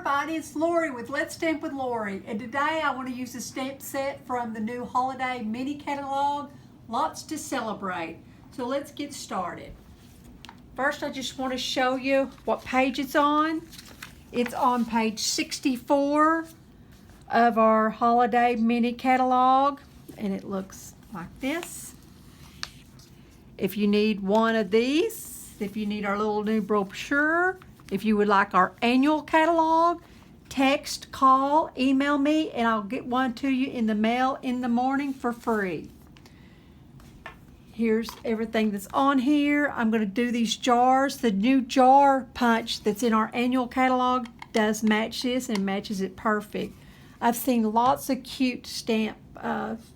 everybody, it's Lori with Let's Stamp with Lori, and today I want to use a stamp set from the new holiday mini catalog, Lots to Celebrate. So let's get started. First, I just want to show you what page it's on. It's on page 64 of our holiday mini catalog, and it looks like this. If you need one of these, if you need our little new brochure, if you would like our annual catalog, text, call, email me, and I'll get one to you in the mail in the morning for free. Here's everything that's on here. I'm going to do these jars. The new jar punch that's in our annual catalog does match this and matches it perfect. I've seen lots of cute stamp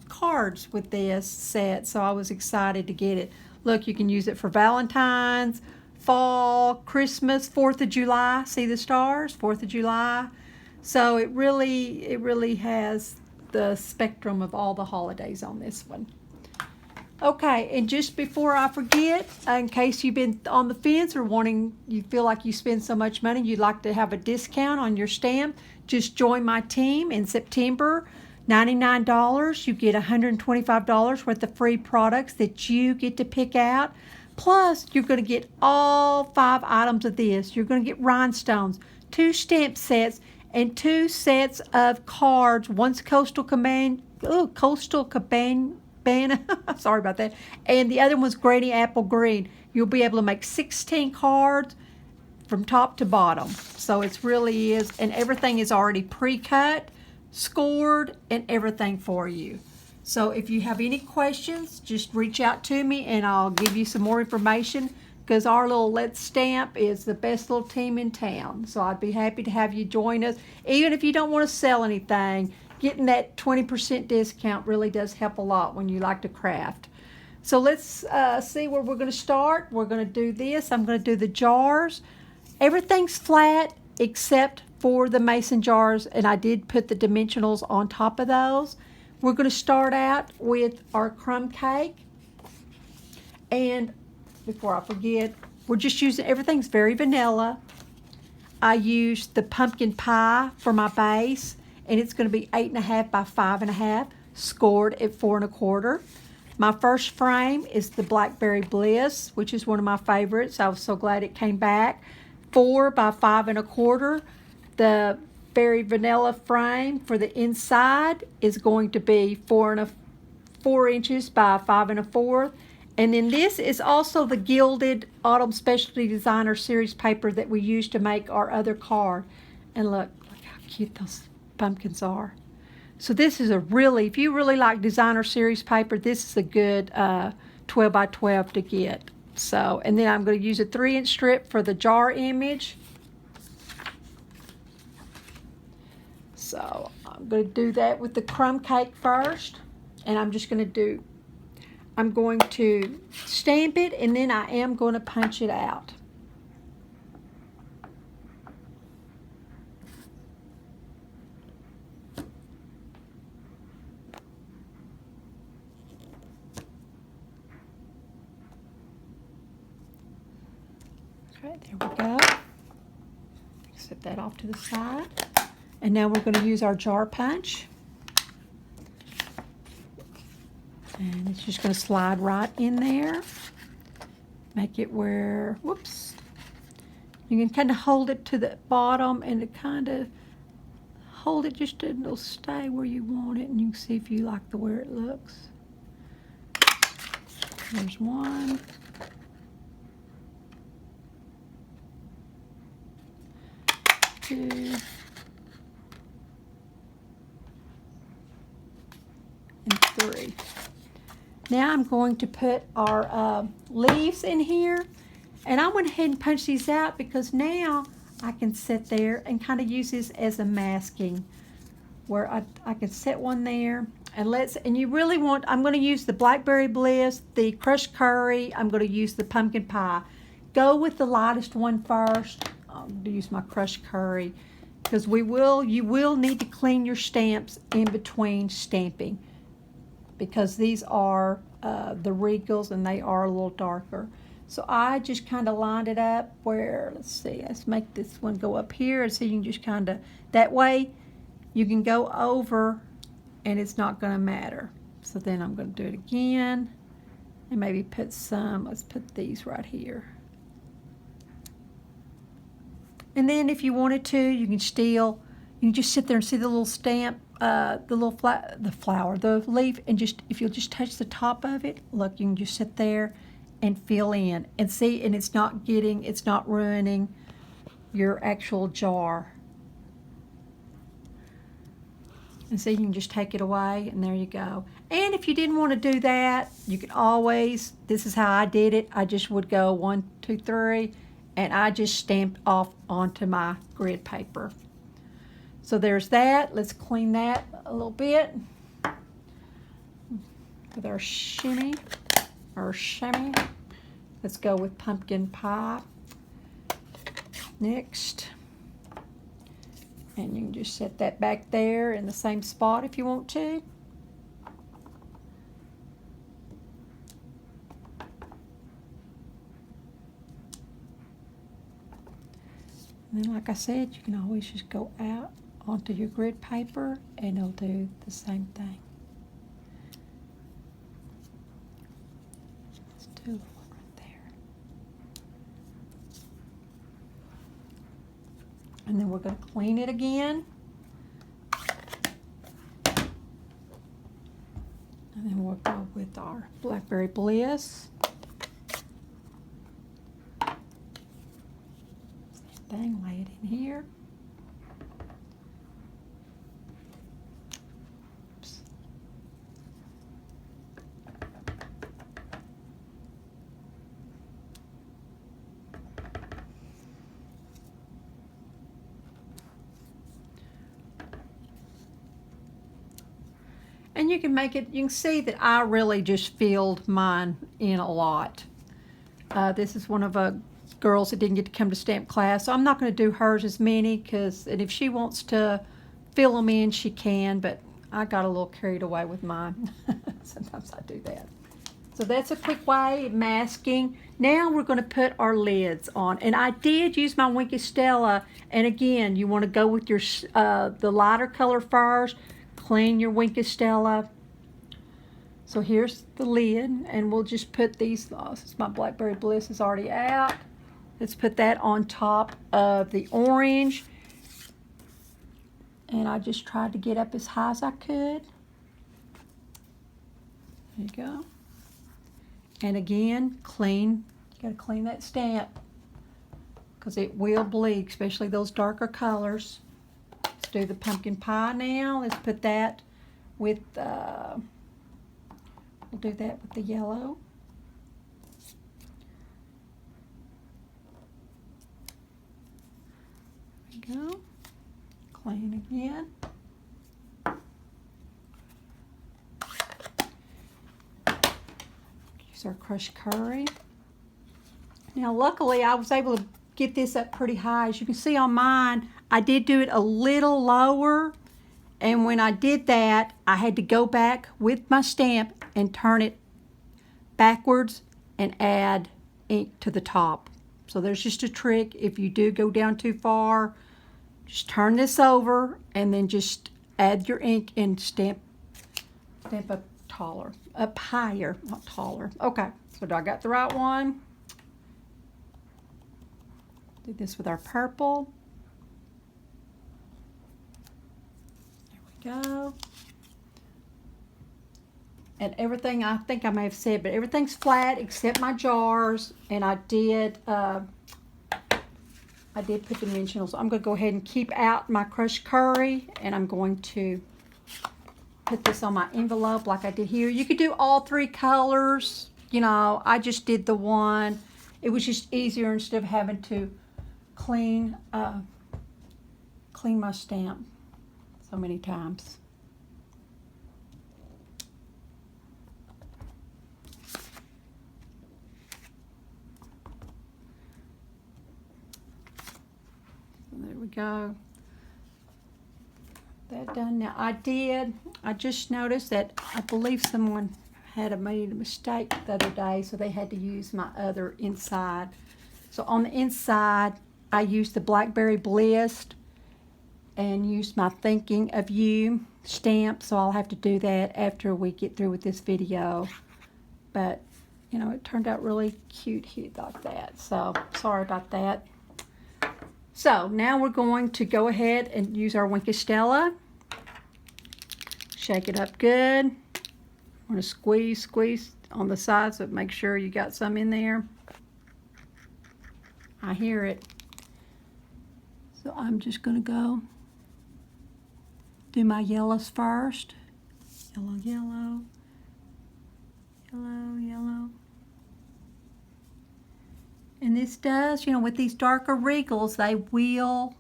cards with this set, so I was excited to get it. Look, you can use it for Valentine's, fall, Christmas, 4th of July. See the stars? 4th of July. So it really has the spectrum of all the holidays on this one. Okay, and just before I forget, in case you've been on the fence or you feel like you spend so much money, you'd like to have a discount on your stamp, just join my team in September. $99, you get $125 worth of free products that you get to pick out. Plus, you're going to get all 5 items of this. You're going to get rhinestones, 2 stamp sets, and 2 sets of cards. One's Coastal Cabana, sorry about that, and the other one's Granny Apple Green. You'll be able to make 16 cards from top to bottom. So it really is, and everything is already pre-cut, scored, and everything for you. So if you have any questions, just reach out to me and I'll give you some more information, because our little Let's Stamp is the best little team in town. So I'd be happy to have you join us. Even if you don't want to sell anything, getting that 20% discount really does help a lot when you like to craft. So let's see where we're going to start. We're going to do this. I'm going to do the jars. Everything's flat except for the mason jars, and I did put the dimensionals on top of those. We're going to start out with our crumb cake. And before I forget, we're just using, everything's very vanilla. I used the pumpkin pie for my base, and it's going to be 8.5 by 5.5, scored at 4 1/4. My first frame is the Blackberry Bliss, which is one of my favorites. I was so glad it came back. 4 by 5 1/4. The very vanilla frame for the inside is going to be 4 inches by 5 1/4. And then this is also the Gilded Autumn Specialty Designer Series paper that we use to make our other card. And look how cute those pumpkins are. So this is a really, if you really like designer series paper, this is a good 12 by 12 to get. So, and then I'm going to use a 3-inch strip for the jar image. So I'm going to do that with the crumb cake first, and I'm going to stamp it, and then I am going to punch it out. Okay, there we go. Set that off to the side. And now we're going to use our jar punch. And it's just going to slide right in there. Make it where, whoops. You can kind of hold it to the bottom and to kind of hold it just and it'll stay where you want it. And you can see if you like the way it looks. There's one. 2. And 3. Now I'm going to put our leaves in here, and I went ahead and punched these out because now I can sit there and kind of use this as a masking, where I can set one there. And you really want, I'm going to use the Blackberry Bliss, the crushed curry, I'm going to use the pumpkin pie. Go with the lightest one first. I'm going to use my crushed curry, because you will need to clean your stamps in between stamping, because these are the Regals and they are a little darker. So I just kind of lined it up where, let's see, let's make this one go up here, so you can just kind of, that way you can go over and it's not going to matter. So then I'm going to do it again and maybe put some, let's put these right here. And then if you wanted to, you can just sit there and see the little stamp, the leaf, and just, if you'll just touch the top of it, look, you can just sit there and fill in and see, and it's not ruining your actual jar. And so you can just take it away, and there you go. And if you didn't want to do that, you can always, this is how I did it, I just would go 1, 2, 3, and I just stamped off onto my grid paper. So there's that. Let's clean that a little bit with our shimmy. Let's go with pumpkin pie next. And you can just set that back there in the same spot if you want to. And then, like I said, you can always just go out onto your grid paper and it'll do the same thing. Let's do one right there. And then we're going to clean it again. And then we'll go with our Blackberry Bliss. Thing, lay it in here. Oops. And you can make it, you can see that I really just filled mine in a lot. This is one of a girls that didn't get to come to stamp class, so I'm not going to do hers as many, because, and if she wants to fill them in, she can, but I got a little carried away with mine. Sometimes I do that. So that's a quick way of masking. Now we're going to put our lids on, and I did use my Winky Stella, and again, you want to go with your the lighter color first, clean your Winky Stella. So here's the lid, and we'll just put these, since my Blackberry Bliss is already out, let's put that on top of the orange. And I just tried to get up as high as I could. There you go. And again, clean. You gotta clean that stamp, because it will bleed, especially those darker colors. Let's do the pumpkin pie now. Let's put that with, we'll do that with the yellow. Go. Clean again. Use our crushed curry. Now luckily I was able to get this up pretty high. As you can see on mine, I did do it a little lower, and when I did that, I had to go back with my stamp and turn it backwards and add ink to the top. So there's just a trick. If you do go down too far, just turn this over and then just add your ink and stamp up higher, not taller. Okay, so I got the right one. Do this with our purple. There we go. And everything, I think I may have said, but everything's flat except my jars, and I did put dimensionals. I'm going to go ahead and keep out my crushed curry, and I'm going to put this on my envelope like I did here. You could do all 3 colors. You know, I just did the one. It was just easier instead of having to clean my stamp so many times. There we go. That done. Now I just noticed that I believe someone made a mistake the other day, so they had to use my other inside. So on the inside, I used the Blackberry Bliss and used my Thinking of You stamp, so I'll have to do that after we get through with this video. But, you know, it turned out really cute like that, so sorry about that. So now we're going to go ahead and use our Wink of Stella. Shake it up good. I'm going to squeeze on the sides, so make sure you got some in there. I hear it. So I'm just going to go do my yellows first. Yellow, yellow, yellow, yellow. And this does, you know, with these darker regals, they will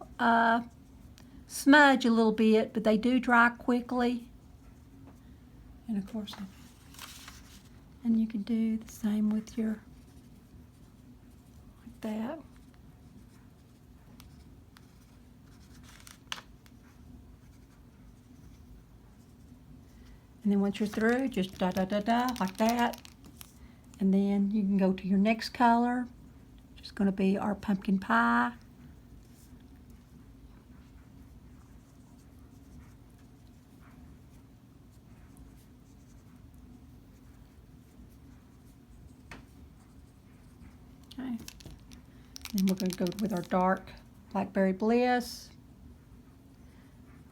smudge a little bit, but they do dry quickly. And of course, and you can do the same with your, like that. And then once you're through, just da-da-da-da, like that. And then you can go to your next color, which is going to be our pumpkin pie. Okay. Then we're going to go with our dark Blackberry Bliss.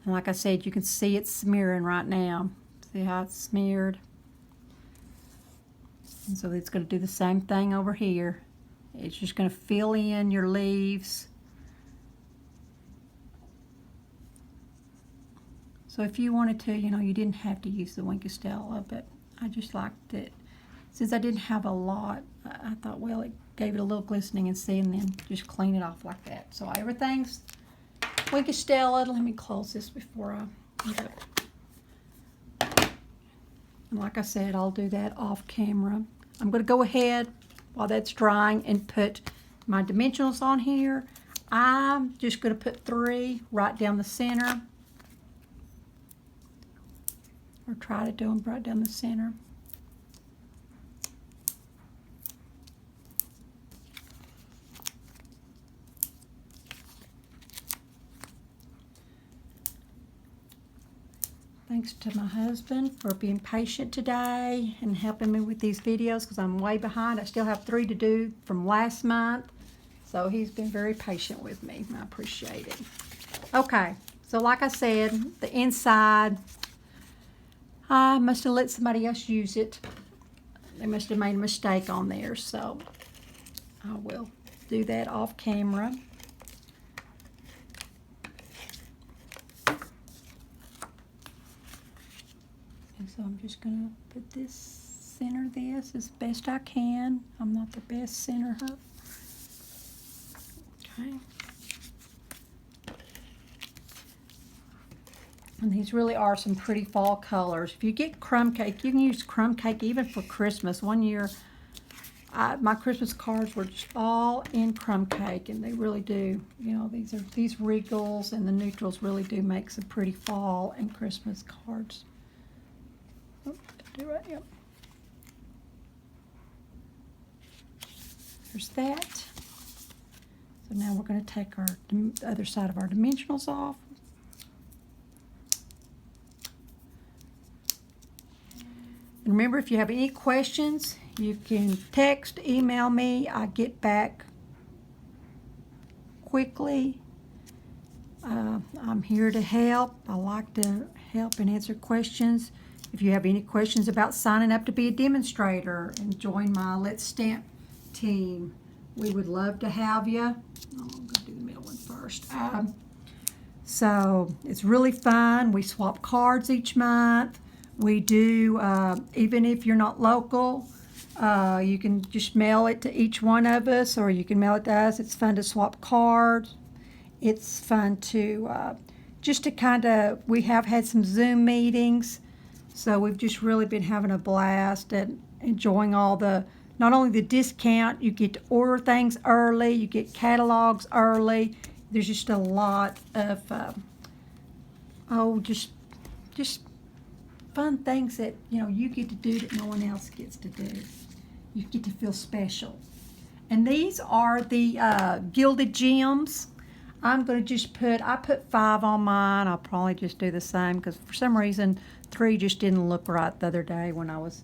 And like I said, you can see it smearing right now. See how it's smeared? And so it's going to do the same thing over here. It's just going to fill in your leaves. So if you wanted to, you know, you didn't have to use the Wink of Stella, but I just liked it. Since I didn't have a lot, I thought, well, it gave it a little glistening and see, and then just clean it off like that. So everything's Wink of Stella. Let me close this before I end up. And like I said, I'll do that off camera. I'm going to go ahead while that's drying and put my dimensionals on here. I'm just going to put 3 right down the center. Or try to do them right down the center. Thanks to my husband for being patient today and helping me with these videos because I'm way behind. I still have 3 to do from last month. So he's been very patient with me. I appreciate it. Okay, so like I said, the inside, I must have let somebody else use it. They must have made a mistake on there. So I will do that off camera. So I'm just going to put this, center this as best I can. I'm not the best centerer. Okay. And these really are some pretty fall colors. If you get crumb cake, you can use crumb cake even for Christmas. One year, my Christmas cards were just all in crumb cake, and they really do. You know, these regals and the neutrals really do make some pretty fall and Christmas cards. Right, yep. There's that. So now we're going to take the other side of our dimensionals off. And remember, if you have any questions, you can text, email me. I get back quickly. I'm here to help. I like to help and answer questions. If you have any questions about signing up to be a demonstrator and join my Let's Stamp team, we would love to have you. Oh, I'm going to do the middle one first. So it's really fun. We swap cards each month. We do, even if you're not local, you can just mail it to each one of us, or you can mail it to us. It's fun to swap cards. It's fun to, just to kind of, we have had some Zoom meetings. So we've just really been having a blast and enjoying all the, not only the discount, you get to order things early, you get catalogs early. There's just a lot of, just fun things that, you know, you get to do that no one else gets to do. You get to feel special. And these are the Gilded gems. I'm going to just I put 5 on mine. I'll probably just do the same because for some reason 3 just didn't look right the other day when I was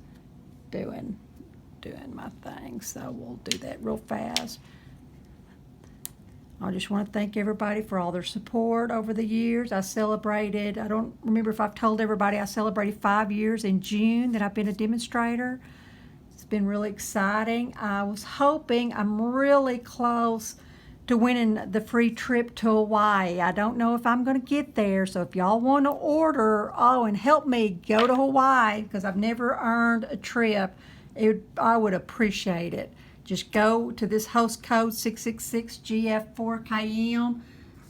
doing my thing. So we'll do that real fast. I just want to thank everybody for all their support over the years. I don't remember if I've told everybody, I celebrated 5 years in June that I've been a demonstrator. It's been really exciting. I'm really close to winning the free trip to Hawaii. I don't know if I'm going to get there, so if y'all want to order, and help me go to Hawaii, because I've never earned a trip, I would appreciate it. Just go to this host code 666GF4KM,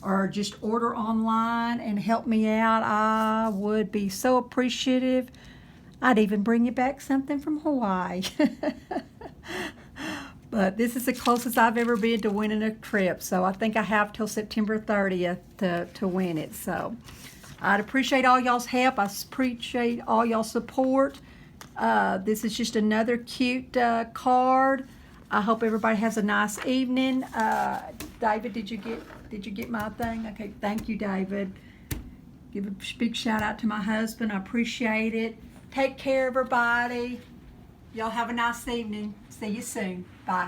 or just order online and help me out. I would be so appreciative. I'd even bring you back something from Hawaii. But this is the closest I've ever been to winning a trip, so I think I have till September 30th to win it. So I'd appreciate all y'all's help. I appreciate all y'all's support. This is just another cute card. I hope everybody has a nice evening. David, did you get my thing? Okay, thank you, David. Give a big shout out to my husband. I appreciate it. Take care, everybody. Y'all have a nice evening. See you soon. Bye.